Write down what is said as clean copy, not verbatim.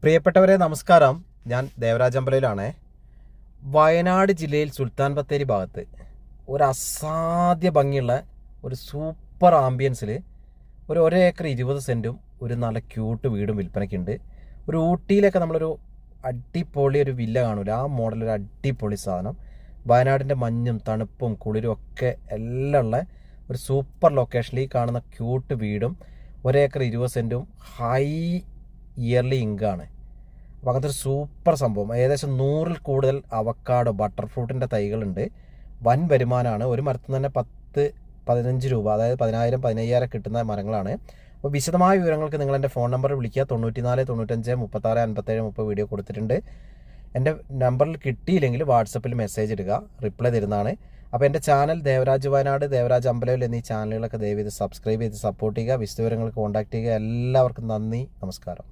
പ്രിയപ്പെട്ടവരെ നമസ്കാരം. ഞാൻ ദേവരാജ് അമ്പലയിലാണേ. വയനാട് ജില്ലയിൽ സുൽത്താൻ ബത്തേരി ഭാഗത്ത് ഒരു അസാധ്യ ഭംഗിയുള്ള ഒരു സൂപ്പർ ആംബിയൻസിൽ ഒരു 1 ഏക്കർ 20 സെൻറ്റും ഒരു നല്ല ക്യൂട്ട് വീടും വിൽപ്പനയ്ക്കുണ്ട്. ഒരു ഊട്ടിയിലൊക്കെ നമ്മളൊരു അടിപൊളി ഒരു വില്ല കാണൂല, ആ മോഡലൊരു അടിപൊളി സാധനം. വയനാടിൻ്റെ മഞ്ഞും തണുപ്പും കുളിരും ഒക്കെ എല്ലാം ഉള്ള ഒരു സൂപ്പർ ലൊക്കേഷനിൽ ഈ കാണുന്ന ക്യൂട്ട് വീടും 1 ഏക്കർ 20 സെൻറ്റും ഹൈ ഇയർലി ഇൻകാണ്. അപ്പോൾ അങ്ങനത്തെ ഒരു സൂപ്പർ സംഭവം. ഏകദേശം 100-ൽ കൂടുതൽ അവക്കാഡോ ബട്ടർ ഫ്രൂട്ടിൻ്റെ തൈകളുണ്ട്. വൻ വരുമാനമാണ്. ഒരു മരത്തിൽ തന്നെ 10-15 രൂപ, അതായത് 10,000-15,000 കിട്ടുന്ന മരങ്ങളാണ്. അപ്പോൾ വിശദമായ വിവരങ്ങൾക്ക് നിങ്ങൾ എൻ്റെ ഫോൺ നമ്പർ വിളിക്കുക. 94 95 36 57 30 വീഡിയോ കൊടുത്തിട്ടുണ്ട്. എൻ്റെ നമ്പറിൽ കിട്ടിയില്ലെങ്കിൽ വാട്സപ്പിൽ മെസ്സേജ് ഇടുക, റിപ്ലൈ തരുന്നതാണ്. അപ്പോൾ എൻ്റെ ചാനൽ ദേവരാജ് വയനാട്, ദേവരാജ് അമ്പലയിൽ എന്നീ ചാനലുകളൊക്കെ ദയവ് ചെയ്ത് സബ്സ്ക്രൈബ് ചെയ്ത് സപ്പോർട്ട് ചെയ്യുക. വിശദവിവരങ്ങൾക്ക് കോൺടാക്ട് ചെയ്യുക. എല്ലാവർക്കും നന്ദി, നമസ്കാരം.